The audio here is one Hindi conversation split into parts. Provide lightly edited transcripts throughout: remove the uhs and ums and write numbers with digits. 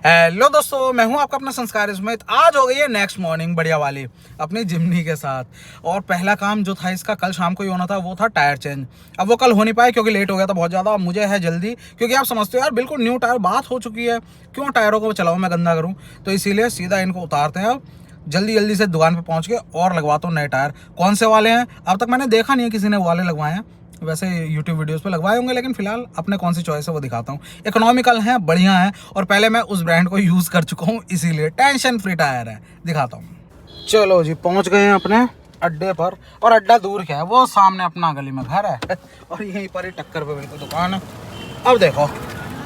हेलो दोस्तों, मैं हूं आपका अपना संस्कार स्मिथ। आज हो गई है नेक्स्ट मॉर्निंग बढ़िया वाली अपनी जिम्नी के साथ। और पहला काम जो था इसका कल शाम को ही होना था वो था टायर चेंज। अब वो कल हो नहीं पाया क्योंकि लेट हो गया था बहुत ज़्यादा। अब मुझे है जल्दी, क्योंकि आप समझते हो यार बिल्कुल न्यू टायर बात हो चुकी है, क्यों टायरों को चलाऊँ मैं गंदा करूँ। तो इसीलिए सीधा इनको उतारते हैं अब जल्दी जल्दी से दुकान पर पहुँच के और लगवाता हूँ नए टायर। कौन से वाले हैं अब तक मैंने देखा नहीं है किसी ने वाले लगवाए हैं, वैसे YouTube वीडियोस पे लगवाए होंगे, लेकिन फिलहाल अपने कौन सी चॉइस है वो दिखाता हूँ। इकोनॉमिकल हैं, बढ़िया हैं, और पहले मैं उस ब्रांड को यूज़ कर चुका हूँ, इसीलिए टेंशन फ्री टायर है। दिखाता हूँ। चलो जी, पहुँच गए हैं अपने अड्डे पर। और अड्डा दूर क्या है, वो सामने अपना गली में घर है और यहीं पर ही टक्कर पे बिल्कुल दुकान है। अब देखो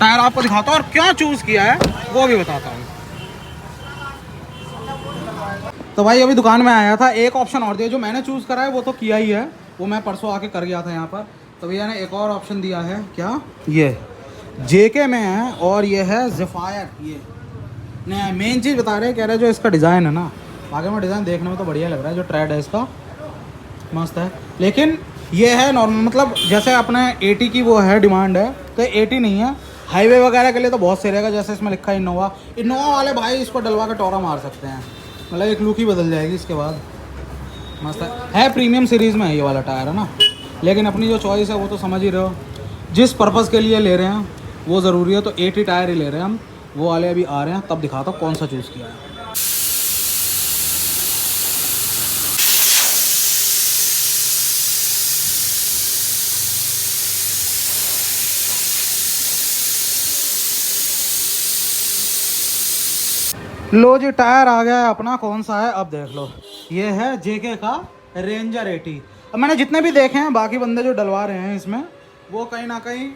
टायर आपको दिखाता हूँ और क्यों चूज़ किया है वो भी बताता हूँ। तो भाई अभी दुकान में आया था, एक ऑप्शन और दिया। जो मैंने चूज़ करा है वो तो किया ही है, वो मैं परसों आके कर गया था यहाँ पर। तो भैया ने एक और ऑप्शन दिया है, क्या ये जेके में है और ये है ज़ेफायर। ये नहीं, मेन चीज़ बता रहे हैं, कह रहे हैं जो इसका डिज़ाइन है ना, आगे में डिज़ाइन देखने में तो बढ़िया लग रहा है, जो ट्रेड है इसका मस्त है। लेकिन ये है नॉर्मल, मतलब जैसे अपने 80 की वो है डिमांड है, तो 80 नहीं है। हाईवे वगैरह के लिए तो बहुत सही रहेगा, जैसे इसमें लिखा है इनोवा वाले भाई इसको डलवा के टोरा मार सकते हैं, मतलब एक लुक ही बदल जाएगी इसके बाद। मस्त है प्रीमियम सीरीज़ में ये वाला टायर है ना। लेकिन अपनी जो चॉइस है वो तो समझ ही रहे हो, जिस पर्पज़ के लिए ले रहे हैं वो ज़रूरी है। तो 80 टायर ही ले रहे हैं हम, वो वाले अभी आ रहे हैं, तब दिखाता हूँ कौन सा चूज़ किया है। लो जी, टायर आ गया है अपना। कौन सा है अब देख लो, ये है जेके का रेंजर 80। अब मैंने जितने भी देखे हैं बाकी बंदे जो डलवा रहे हैं इसमें, वो कहीं ना कहीं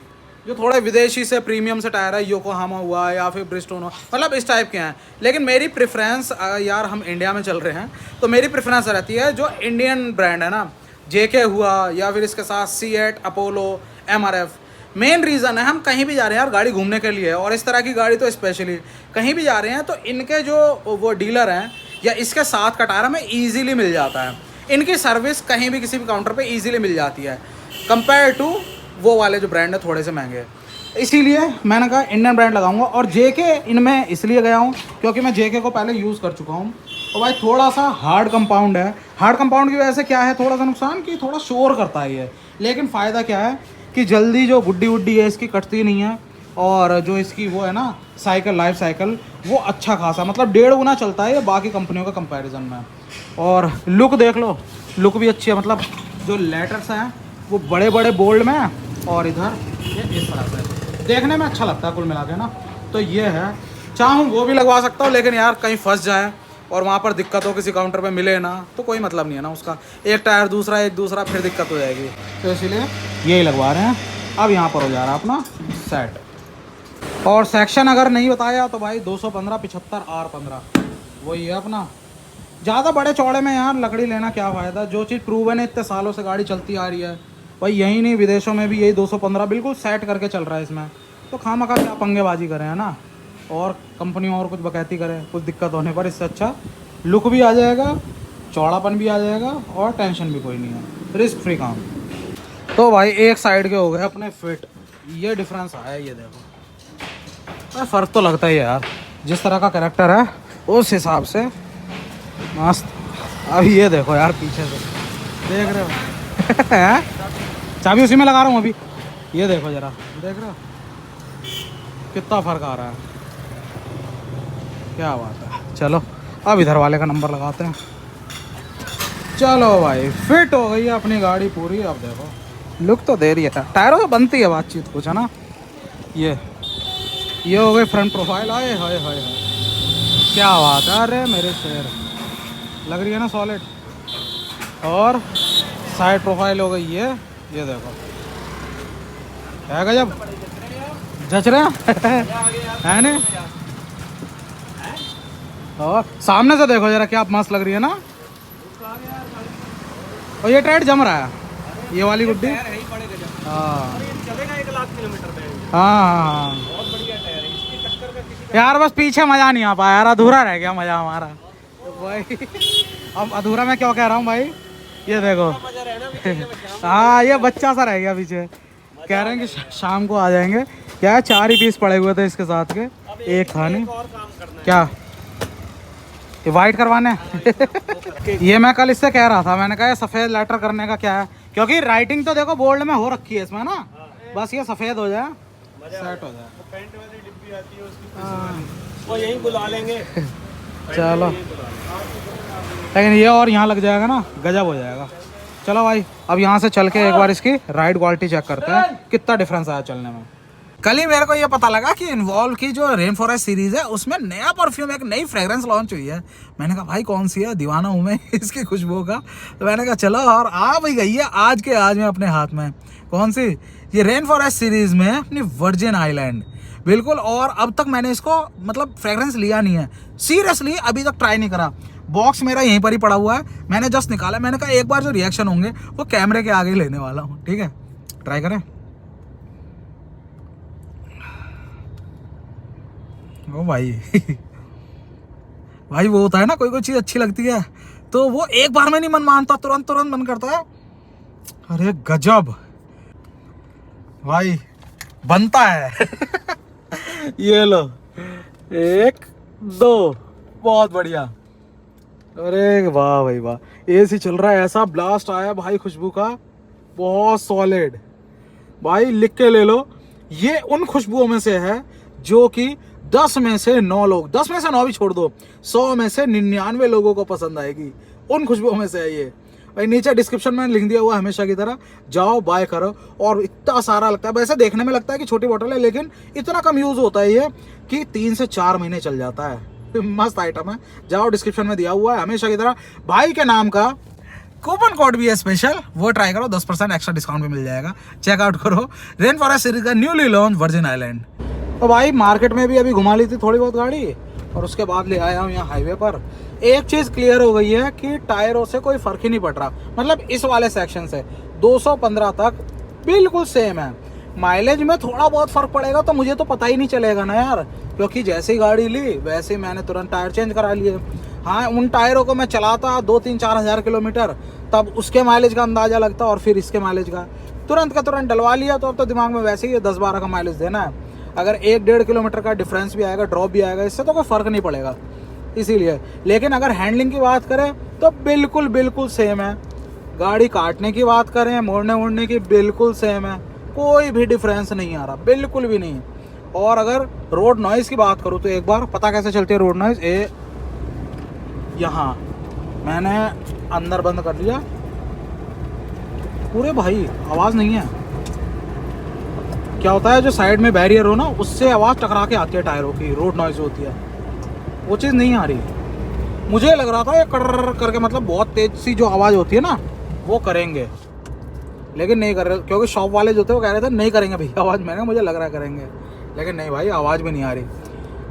जो थोड़े विदेशी से प्रीमियम से टायर है, योकोहामा हुआ या फिर ब्रिजस्टोन हुआ, मतलब इस टाइप के हैं। लेकिन मेरी प्रेफरेंस, यार हम इंडिया में चल रहे हैं तो मेरी प्रेफरेंस रहती है जो इंडियन ब्रांड है ना, जेके हुआ या फिर इसके साथ CEAT, Apollo, MRF. Main reason है हम कहीं भी जा रहे हैं यार गाड़ी घूमने के लिए, और इस तरह की गाड़ी तो स्पेशली कहीं भी जा रहे हैं तो इनके जो वो डीलर हैं या इसके साथ का टायर हमें ईजीली मिल जाता है। इनकी सर्विस कहीं भी किसी भी काउंटर पे ईजीली मिल जाती है कंपेयर टू वो वाले जो ब्रांड है थोड़े से महंगे। इसीलिए मैंने कहा इंडियन ब्रांड लगाऊंगा। और जेके इनमें इसलिए गया हूँ क्योंकि मैं जेके को पहले यूज़ कर चुका हूँ। तो भाई थोड़ा सा हार्ड कंपाउंड है, हार्ड कंपाउंड की वजह से क्या है थोड़ा सा नुकसान कि थोड़ा शोर करता है ये, लेकिन फ़ायदा क्या है कि जल्दी जो गुड्डी वुड्डी है इसकी कटती नहीं है। और जो इसकी वो है ना साइकिल, लाइफ साइकिल, वो अच्छा खासा, मतलब 1.5 गुना चलता है ये बाकी कंपनियों के कंपैरिजन में। और लुक देख लो, लुक भी अच्छी है, मतलब जो लेटर्स हैं वो बड़े बड़े बोल्ड में है, और इधर ये इस तरह से देखने में अच्छा लगता है कुल मिला के ना। तो ये है, चाहूँ वो भी लगवा सकता हूँ, लेकिन यार कहीं फंस जाए और वहाँ पर दिक्कत हो, किसी काउंटर पे मिले ना, तो कोई मतलब नहीं है ना उसका, एक टायर दूसरा एक दूसरा, फिर दिक्कत हो जाएगी। तो इसीलिए यही लगवा रहे हैं। अब यहाँ पर हो जा रहा है अपना सेट। और सेक्शन अगर नहीं बताया तो भाई 215 75 R15 वही है अपना। ज़्यादा बड़े चौड़े में यार लकड़ी लेना क्या फ़ायदा, जो चीज़ प्रूवन है, इतने सालों से गाड़ी चलती आ रही है भाई, यही नहीं विदेशों में भी यही 215 बिल्कुल सेट करके चल रहा है इसमें। तो खामखा क्या पंगेबाजी करें, है ना, और कंपनी और कुछ बकैती करें कुछ दिक्कत होने पर। इससे अच्छा लुक भी आ जाएगा, चौड़ापन भी आ जाएगा, और टेंशन भी कोई नहीं है, रिस्क फ्री काम। तो भाई एक साइड के हो गए अपने फिट, ये डिफरेंस आया, ये देखो फ़र्क तो लगता ही है यार, जिस तरह का कैरेक्टर है उस हिसाब से मस्त। अब ये देखो यार पीछे से देख रहे हो चाबी उसी में लगा रहा हूँ अभी, ये देखो ज़रा, देख रहे हो कितना फ़र्क आ रहा है, क्या बात है। चलो अब इधर वाले का नंबर लगाते हैं। चलो भाई फिट हो गई है अपनी गाड़ी पूरी। अब देखो लुक तो दे रही है, टायरों तो बनती है बातचीत कुछ, है ना। ये हो गई फ्रंट प्रोफाइल, आए हाय हाय हाय, क्या बात है, अरे मेरे शेर, लग रही है ना सॉलिड। और साइड प्रोफाइल हो गई ये देखो, क्या गजब जच रहे हैं ना। और सामने से देखो जरा क्या मस्त लग रही है ना। और ये टायर जम रहा है, ये वाली गुड्डी। हाँ चलेगा 1 लाख किलोमीटर में। हाँ यार, बस पीछे मज़ा नहीं आ पाया यार, अधूरा रह गया मज़ा हमारा भाई। अब अधूरा मैं क्यों कह रहा हूँ भाई, ये देखो हाँ ये बच्चा सा रह गया पीछे। कह रहे हैं कि शाम को आ जाएंगे, क्या 4 ही पीस पड़े हुए थे इसके साथ के। एक था नहीं और काम करना है। क्या, ये वाइट करवाने हैं? ये मैं कल इससे कह रहा था, मैंने कहा ये सफ़ेद लेटर करने का क्या है, क्योंकि राइटिंग तो देखो बोल्ड में हो रखी है इसमें ना, बस ये सफ़ेद हो जाए सेट हो जाए। वो पेंट वाली डिब्बी आती है उसकी खुशी वाली, वो यहीं बुला लेंगे। चलो, लेकिन ये और यहाँ लग जाएगा ना, गजब हो जाएगा। चलो भाई, अब यहाँ से चल के एक बार इसकी राइड क्वालिटी चेक करते हैं कितना डिफरेंस आया चलने में। कल ही मेरे को ये पता लगा कि इन्वॉल्व की जो रेन फॉरेस्ट सीरीज है उसमें नया परफ्यूम, एक नई फ्रेग्रेंस लॉन्च हुई है। मैंने कहा भाई कौन सी है, दीवाना हूँ मैं इसकी खुशबू का। तो मैंने कहा चलो, और आ भी गई है आज के आज में अपने हाथ में। कौन सी? ये रेन फॉरेस्ट सीरीज में अपनी वर्जिन आइलैंड, बिल्कुल। और अब तक मैंने इसको मतलब फ्रेग्रेंस लिया नहीं है, सीरियसली अभी तक ट्राई नहीं करा। बॉक्स मेरा यहीं पर ही पड़ा हुआ है, मैंने जस्ट निकाला। मैंने कहा एक बार जो रिएक्शन होंगे वो कैमरे के आगे लेने वाला हूँ, ठीक है? ट्राई करें। ओ भाई भाई वो होता है ना, कोई कोई चीज़ अच्छी लगती है तो वो एक बार में नहीं मन मानता, तुरंत तुरंत मन करता है। अरे गजब भाई, बनता है ये लो, एक दो, बहुत बढ़िया। अरे वाह भाई वाह, एसी चल रहा है, ऐसा ब्लास्ट आया भाई खुशबू का, बहुत सॉलिड भाई। लिख के ले लो, ये उन खुशबुओं में से है जो कि 10 में से 9 लोग, 10 में से 9 भी छोड़ दो, 100 में से 99 लोगों को पसंद आएगी। उन खुशबुओं में से है ये भाई। नीचे डिस्क्रिप्शन में लिख दिया हुआ, हमेशा की तरह जाओ बाय करो। और इतना सारा लगता है, वैसे देखने में लगता है कि छोटी बोतल है, लेकिन इतना कम यूज होता है ये कि 3 से 4 महीने चल जाता है। मस्त आइटम है, जाओ डिस्क्रिप्शन में दिया हुआ है हमेशा की तरह। भाई के नाम का कूपन कोड भी है स्पेशल, वो ट्राई करो, 10% एक्स्ट्रा डिस्काउंट भी मिल जाएगा। चेकआउट करो रेन फॉरेस्ट सीरीज का न्यूली लॉन्च वर्जिन आइलैंड। तो भाई मार्केट में भी अभी घुमा ली थी थोड़ी बहुत गाड़ी, और उसके बाद ले आया हूँ यहाँ हाईवे पर। एक चीज़ क्लियर हो गई है कि टायरों से कोई फ़र्क ही नहीं पड़ रहा, मतलब इस वाले सेक्शन से 215 तक बिल्कुल सेम है। माइलेज में थोड़ा बहुत फ़र्क पड़ेगा तो मुझे तो पता ही नहीं चलेगा ना यार, क्योंकि जैसे ही गाड़ी ली वैसे ही मैंने तुरंत टायर चेंज करा लिए। हाँ, उन टायरों को मैं चलाता 2-3-4 हज़ार किलोमीटर, तब उसके माइलेज का अंदाज़ा लगता, और फिर इसके माइलेज का तुरंत का तुरंत डलवा लिया। तो अब तो दिमाग में वैसे ही 10-12 का माइलेज देना है। अगर 1-1.5 किलोमीटर का डिफरेंस भी आएगा, ड्रॉप भी आएगा, इससे तो कोई फ़र्क नहीं पड़ेगा इसीलिए। लेकिन अगर हैंडलिंग की बात करें तो बिल्कुल बिल्कुल सेम है। गाड़ी काटने की बात करें, मोड़ने वोड़ने की, बिल्कुल सेम है, कोई भी डिफरेंस नहीं आ रहा, बिल्कुल भी नहीं। और अगर रोड नॉइज़ की बात करूँ तो एक बार पता कैसे चलती है रोड नॉइज़, यहाँ मैंने अंदर बंद कर लिया पूरे, भाई आवाज़ नहीं है। क्या होता है, जो साइड में बैरियर हो ना, उससे आवाज़ टकरा के आती है टायरों की, रोड नॉइज़ होती है, वो चीज़ नहीं आ रही। मुझे लग रहा था ये कर करके, मतलब बहुत तेज सी जो आवाज़ होती है ना वो करेंगे, लेकिन नहीं कर रहे, क्योंकि शॉप वाले जो थे वो कह रहे थे नहीं करेंगे भैया आवाज़। मैंने मुझे लग रहा है करेंगे, लेकिन नहीं भाई, आवाज़ भी नहीं आ रही।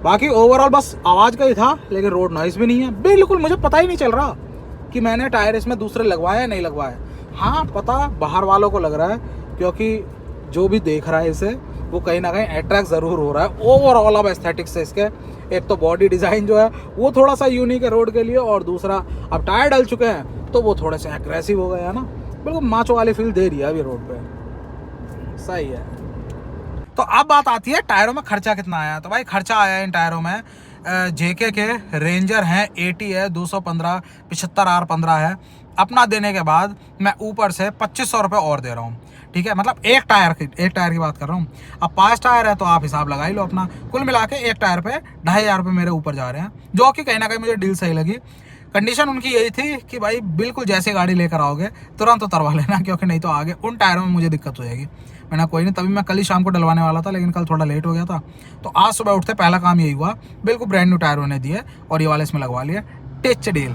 बाकी ओवरऑल बस आवाज़ का ही था, लेकिन रोड नॉइज़ भी नहीं है बिल्कुल। मुझे पता ही नहीं चल रहा कि मैंने टायर इसमें दूसरे लगवाए या नहीं लगवाए। हाँ, पता बाहर वालों को लग रहा है, क्योंकि जो भी देख रहा है इसे वो कहीं ना कहीं अट्रैक्ट ज़रूर हो रहा है ओवरऑल अब एस्थेटिक्स से इसके। एक तो बॉडी डिज़ाइन जो है वो थोड़ा सा यूनिक है रोड के लिए, और दूसरा अब टायर डल चुके हैं तो वो थोड़े से एग्रेसिव हो गए हैं ना, बिल्कुल माचो वाली फील दे रही है अभी रोड पे। सही है। तो अब बात आती है टायरों में खर्चा कितना आया। तो भाई खर्चा आया इन टायरों में, जेके के रेंजर हैं 80 है, 215 75 R15 है। अपना देने के बाद मैं ऊपर से 2500 रुपये और दे रहा हूँ, ठीक है? मतलब एक टायर की बात कर रहा हूँ। अब 5 टायर है तो आप हिसाब लगा ही लो अपना। कुल मिला के एक टायर पे 2500 रुपये मेरे ऊपर जा रहे हैं, जो कि कहीं ना कहीं मुझे डील सही लगी। कंडीशन उनकी यही थी कि भाई बिल्कुल जैसे गाड़ी लेकर आओगे तुरंत उतरवा लेना, क्योंकि नहीं तो आगे उन टायरों में मुझे दिक्कत हो जाएगी। मैंने कोई नहीं, तभी मैं कल ही शाम को डलवाने वाला था, लेकिन कल थोड़ा लेट हो गया था। तो आज सुबह उठते पहला काम यही हुआ, बिल्कुल ब्रांड न्यू टायर उन्हें दिए और ये वाले इसमें लगवा लिए, टिच डील।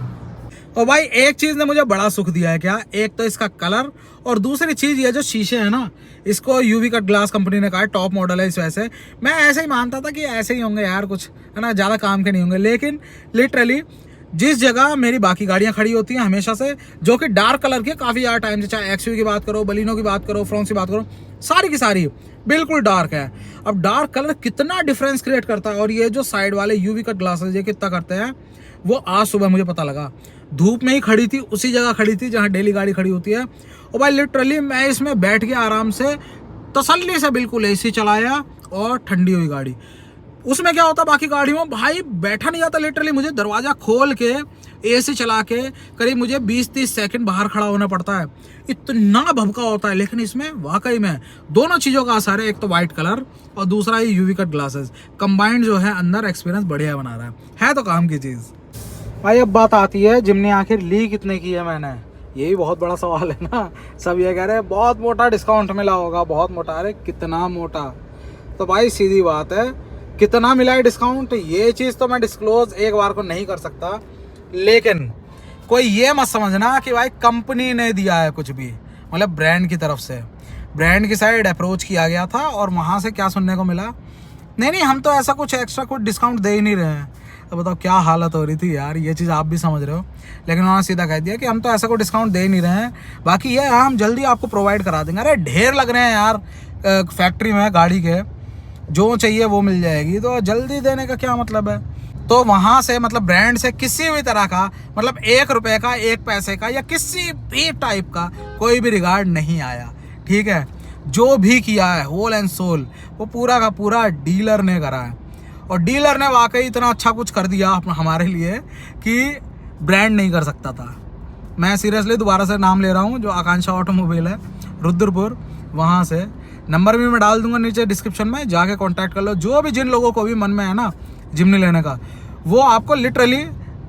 और भाई एक चीज़ ने मुझे बड़ा सुख दिया है, क्या? एक तो इसका कलर, और दूसरी चीज़ ये जो शीशे है ना, इसको यूवी कट ग्लास कंपनी ने कहा है टॉप मॉडल है इस वजह से। मैं ऐसे ही मानता था कि ऐसे ही होंगे यार, कुछ है ना, ज़्यादा काम के नहीं होंगे। लेकिन लिटरली जिस जगह मेरी बाकी गाड़ियां खड़ी होती हैं हमेशा से, जो कि डार्क कलर की काफ़ी ज़्यादा टाइम से, चाहे एक्सयूवी की बात करो, बलिनो की बात करो, फ्रॉन्स की बात करो, सारी की सारी बिल्कुल डार्क है। अब डार्क कलर कितना डिफरेंस क्रिएट करता है, और ये जो साइड वाले यूवी कट ग्लासेस ये कितना करते हैं, वो आज सुबह मुझे पता लगा। धूप में ही खड़ी थी, उसी जगह खड़ी थी जहाँ डेली गाड़ी खड़ी होती है। और भाई लिटरली मैं इसमें बैठ के आराम से तसल्ली से बिल्कुल एसी चलाया और ठंडी हुई गाड़ी। उसमें क्या होता बाकी गाड़ियों में भाई बैठा नहीं जाता, लिटरली मुझे दरवाजा खोल के एसी चला के करीब मुझे 20-30 सेकंड बाहर खड़ा होना पड़ता है, इतना भभका होता है। लेकिन इसमें वाकई में दोनों चीज़ों का असर है, एक तो वाइट कलर और दूसरा ये यूवी कट ग्लासेस कंबाइंड जो है अंदर एक्सपीरियंस बढ़िया बना रहा है तो काम की चीज़। भाई अब बात आती है जिमनी आखिर ली कितने की है मैंने, यही बहुत बड़ा सवाल है ना। सब ये कह रहे हैं बहुत मोटा डिस्काउंट मिला होगा, बहुत मोटा। अरे कितना मोटा, तो भाई सीधी बात है कितना मिला है डिस्काउंट ये चीज़ तो मैं डिस्क्लोज एक बार को नहीं कर सकता, लेकिन कोई ये मत समझना कि भाई कंपनी ने दिया है कुछ भी, मतलब ब्रांड की तरफ से, ब्रांड की साइड अप्रोच किया गया था और वहाँ से क्या सुनने को मिला, नहीं हम तो ऐसा कुछ एक्स्ट्रा कुछ डिस्काउंट दे ही नहीं रहे हैं। तो बताओ क्या हालत हो रही थी यार, ये चीज़ आप भी समझ रहे हो। लेकिन उन्होंने सीधा कह दिया कि हम तो ऐसा कोई डिस्काउंट दे ही नहीं रहे हैं, बाकी ये हम जल्दी आपको प्रोवाइड करा देंगे। अरे ढेर लग रहे हैं यार फैक्ट्री में गाड़ी के, जो चाहिए वो मिल जाएगी, तो जल्दी देने का क्या मतलब है। तो वहाँ से मतलब ब्रांड से किसी भी तरह का मतलब 1 रुपये का 1 पैसे का या किसी भी टाइप का कोई भी रिगार्ड नहीं आया, ठीक है। जो भी किया है होल एंड सोल वो पूरा का पूरा डीलर ने करा है, और डीलर ने वाकई इतना अच्छा कुछ कर दिया हमारे लिए कि ब्रांड नहीं कर सकता था। मैं सीरियसली दोबारा से नाम ले रहा हूँ, जो आकांक्षा ऑटोमोबाइल है रुद्रपुर, वहाँ से नंबर भी मैं डाल दूंगा नीचे डिस्क्रिप्शन में, जाके कांटेक्ट कर लो। जो भी जिन लोगों को भी मन में है ना जिमनी लेने का, वो आपको लिटरली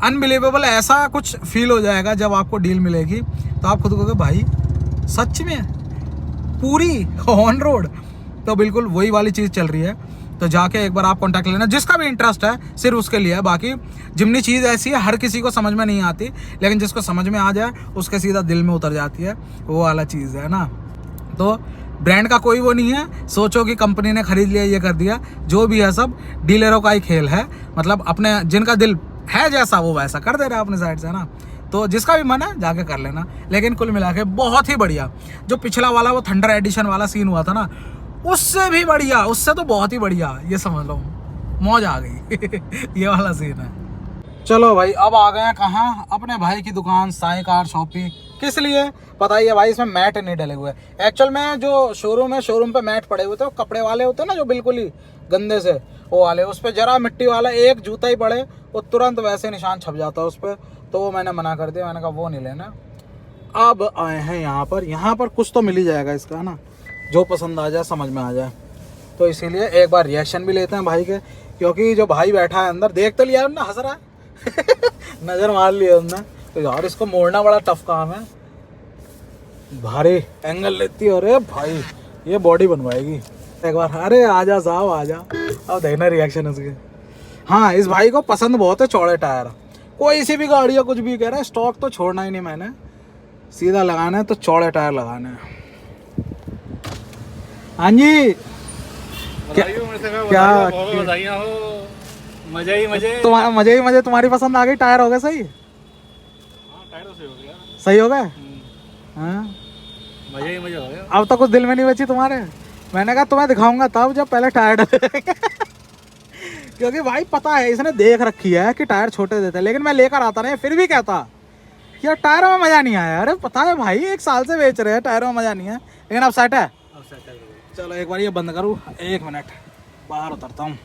अनबिलीवेबल ऐसा कुछ फील हो जाएगा जब आपको डील मिलेगी, तो आप खुद कहोगे भाई सच में पूरी ऑन रोड। तो बिल्कुल वही वाली चीज़ चल रही है, तो जाके एक बार आप कांटेक्ट लेना, जिसका भी इंटरेस्ट है सिर्फ उसके लिए है। बाकी जिमनी चीज़ ऐसी है हर किसी को समझ में नहीं आती, लेकिन जिसको समझ में आ जाए उसके सीधा दिल में उतर जाती है, वो वाला चीज़ है ना। तो ब्रांड का कोई वो नहीं है, सोचो कि कंपनी ने खरीद लिया ये कर दिया, जो भी है सब डीलरों का ही खेल है। मतलब अपने जिनका दिल है जैसा वो वैसा कर दे रहा है अपने साइड से ना, तो जिसका भी मन है जाके कर लेना। लेकिन कुल मिला के बहुत ही बढ़िया, जो पिछला वाला वो थंडर एडिशन वाला सीन हुआ था ना, उससे भी बढ़िया, उससे तो बहुत ही बढ़िया, ये समझ लो मौज आ गई ये वाला सीन है। चलो भाई अब आ गए हैं कहाँ, अपने भाई की दुकान साई कार शॉपिंग। किस लिए पता ही है भाई, इसमें मैट नहीं डले हुए। एक्चुअल में जो शोरूम है, शोरूम पे मैट पड़े हुए थे, वो कपड़े वाले होते हैं ना जो बिल्कुल ही गंदे से, वो वाले। उस पर जरा मिट्टी वाला एक जूता ही पड़े वो तुरंत वैसे निशान छप जाता है उस पर, तो वो मैंने मना कर दिया, मैंने कहा वो नहीं लेना। अब आए हैं यहाँ पर कुछ तो मिल ही जाएगा इसका ना, जो पसंद आ जाए समझ में आ जाए। तो इसीलिए एक बार रिएक्शन भी लेते हैं भाई के, क्योंकि जो भाई बैठा है अंदर देख तो लिया उनने, हंस रहा है नज़र मार लिया उनने, तो यार इसको मोड़ना बड़ा टफ काम है, भारी एंगल लेती है। अरे भाई ये बॉडी बनवाएगी एक बार। अरे आजा साहब आजा, अब देखना रिएक्शन उसके। हाँ इस भाई को पसंद बहुत है चौड़े टायर, कोई सी भी गाड़ी या कुछ भी कह रहा है, स्टॉक तो छोड़ना ही नहीं मैंने, सीधा लगाना है तो चौड़े टायर लगाना है। हाँ जी क्या बधाइयाँ हो, मजे ही मजे, तुम्हारा मजे ही मजे, तुम्हारी पसंद आ गई, टायर हो गए सही? हाँ टायरों से हो गया, सही हो गए? हाँ मजे ही मजे हो गया। अब तो कुछ दिल में नहीं बची तुम्हारे, मैंने कहा तुम्हें दिखाऊंगा तब जब पहले टायर डलेंगे क्योंकि भाई पता है इसने देख रखी है कि टायर छोटे देते हैं, लेकिन मैं लेकर आता नहीं, फिर भी कहता यार टायरों में मजा नहीं आया। अरे पता है भाई 1 साल से बेच रहे हैं, टायरों में मजा नहीं है, लेकिन अब सेट है। चलो एक बार ये बंद करूँ, 1 मिनट बाहर उतरता हूँ।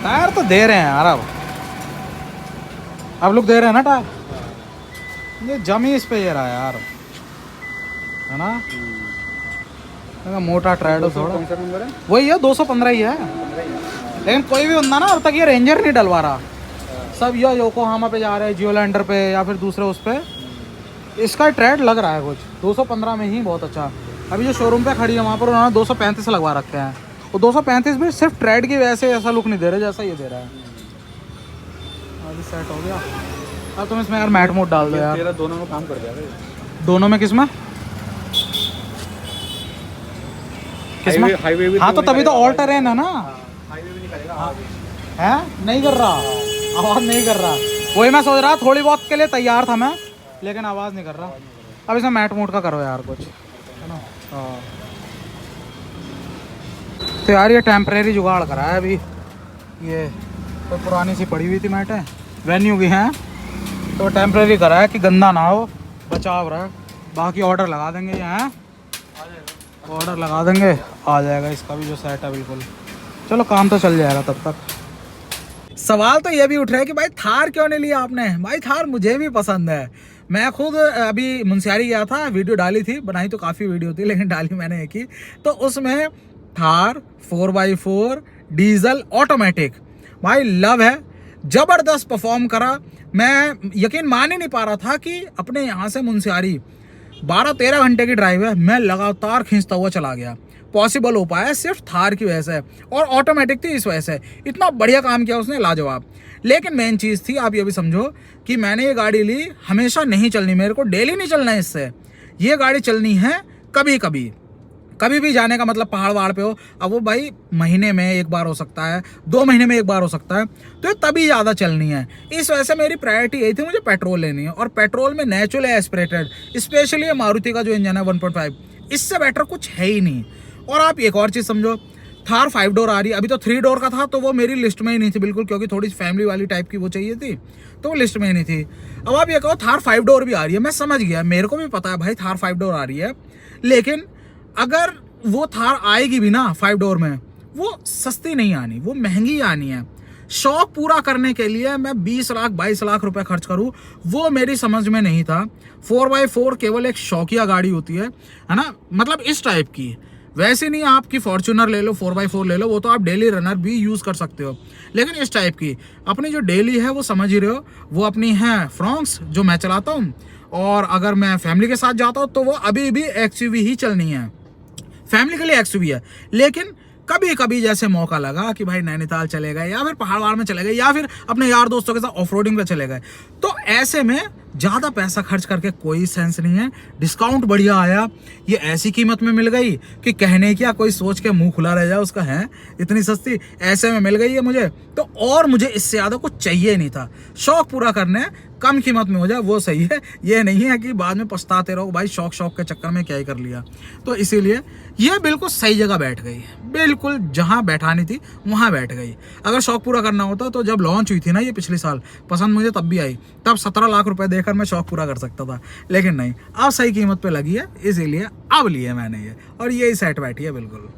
टायर तो दे रहे हैं यार, अब लोग दे रहे हैं ना टायर, ये जमी इस पे ये रहा यार, है ना। मोटा ट्रायडो थोड़ा, कौन सा नंबर है? वही है 215 ही है, लेकिन कोई भी बंदा ना अब तक ये रेंजर नहीं डलवा रहा, सब ये योकोहामा पे जा रहे हैं, जियोलैंडर पे या फिर दूसरे उस पे। इसका ट्रेड लग रहा है कुछ 215 में ही बहुत अच्छा। अभी जो शोरूम पे खड़ी है वहाँ पर उन्होंने 235 लगवा रखे हैं, और 235 भी सिर्फ ट्रेड की वजह से ऐसा लुक नहीं दे रहे जैसा ये दे रहा है। अभी सेट हो गया, अब तुम इसमें यार मैट मोड डाल दो यार, दोनों में काम कर जाएगा। दोनों में किसमें किसमें? हाईवे भी हाँ तो तभी तो ऑल टेरेन है ना, हाईवे भी नहीं करेगा है नहीं कर रहा, आवाज़ नहीं कर रहा, वही मैं सोच रहा थोड़ी बहुत के लिए तैयार था मैं, लेकिन आवाज़ नहीं कर रहा। अब इसमें मैट मोड का करो यार कुछ, है ना। हाँ तो यार ये टेम्परेरी जुगाड़ करा है अभी, ये तो पुरानी सी पड़ी हुई थी मैट है, वेन्यू की हैं, तो टेम्प्रेरी करा है कि गंदा ना हो, बचाव रहा है। बाकी ऑर्डर लगा देंगे यहाँ, ऑर्डर लगा देंगे, आ जाएगा इसका भी जो सेट है बिल्कुल। चलो काम तो चल जाएगा तब तक। सवाल तो ये भी उठ रहा है कि भाई थार क्यों नहीं लिया आपने। भाई थार मुझे भी पसंद है। मैं खुद अभी मुंशियारी गया था, वीडियो डाली थी, बनाई तो काफ़ी वीडियो थी लेकिन डाली मैंने एक ही। तो उसमें थार 4x4 डीजल ऑटोमेटिक, भाई लव है, ज़बरदस्त परफॉर्म करा। मैं यकीन मान ही नहीं पा रहा था कि अपने यहाँ से मुंशियारी 12-13 घंटे की ड्राइव है, मैं लगातार खींचता हुआ चला गया। पॉसिबल हो पाया सिर्फ थार की वजह से, और ऑटोमेटिक थी इस वजह से। इतना बढ़िया काम किया उसने, लाजवाब। लेकिन मेन चीज़ थी, आप ये भी समझो कि मैंने ये गाड़ी ली, हमेशा नहीं चलनी, मेरे को डेली नहीं चलना है इससे। ये गाड़ी चलनी है कभी कभी, कभी भी जाने का मतलब पहाड़ वहाड़ पे हो। अब वो भाई महीने में एक बार हो सकता है, 2 महीने में एक बार हो सकता है, तो तभी ज़्यादा चलनी है। इस वजह से मेरी प्रायोरिटी यही थी, मुझे पेट्रोल लेनी है, और पेट्रोल में नेचुरल एस्पिरेटेड, स्पेशली मारुति का जो इंजन है 1.5, इससे बेटर कुछ है ही नहीं। और आप एक और चीज़ समझो, थार 5 डोर आ रही है, अभी तो 3 डोर का था, तो वो मेरी लिस्ट में ही नहीं थी बिल्कुल, क्योंकि थोड़ी फैमिली वाली टाइप की वो चाहिए थी, तो वो लिस्ट में ही नहीं थी। अब आप ये कहो थार 5 डोर भी आ रही है, मैं समझ गया, मेरे को भी पता है भाई थार 5 डोर आ रही है, लेकिन अगर वो थार आएगी भी ना 5 डोर में, वो सस्ती नहीं आनी, वो महंगी आनी है। शौक पूरा करने के लिए मैं 20 लाख 22 लाख रुपए खर्च करूं, वो मेरी समझ में नहीं था। 4x4 केवल एक शौकिया गाड़ी होती है ना, मतलब इस टाइप की। वैसे नहीं आपकी फॉर्च्यूनर ले लो, 4x4 ले लो, वो तो आप डेली रनर भी यूज़ कर सकते हो, लेकिन इस टाइप की अपनी जो डेली है, वो समझ ही रहे हो, वो अपनी है फ्रॉन्क्स जो मैं चलाता हूँ। और अगर मैं फैमिली के साथ जाता हूँ तो वो अभी भी एक्सयूवी ही चलनी है, फैमिली के लिए एक्सयूवी है। लेकिन कभी कभी जैसे मौका लगा कि भाई नैनीताल चले गए, या फिर पहाड़ वहाड़ में चले गए, या फिर अपने यार दोस्तों के साथ ऑफ रोडिंग पे चले गए, तो ऐसे में ज़्यादा पैसा खर्च करके कोई सेंस नहीं है। डिस्काउंट बढ़िया आया, ये ऐसी कीमत में मिल गई कि कहने क्या, कोई सोच के मुंह खुला रह जाए उसका, है इतनी सस्ती ऐसे में मिल गई है मुझे, तो और मुझे इससे ज़्यादा कुछ चाहिए नहीं था। शौक पूरा करने कम कीमत में हो जाए वो सही है, ये नहीं है कि बाद में पछताते रहो भाई शौक के चक्कर में क्या ही कर लिया। तो इसीलिए ये बिल्कुल सही जगह बैठ गई, बिल्कुल जहाँ बैठानी थी वहाँ बैठ गई। अगर शौक पूरा करना होता तो जब लॉन्च हुई थी ना ये पिछले साल, पसंद मुझे तब भी आई, तब 17 लाख रुपए देकर मैं शौक पूरा कर सकता था, लेकिन नहीं, अब सही कीमत पे लगी है, इसीलिए अब लिए मैंने ये, और यही सेट बैठी है बिल्कुल।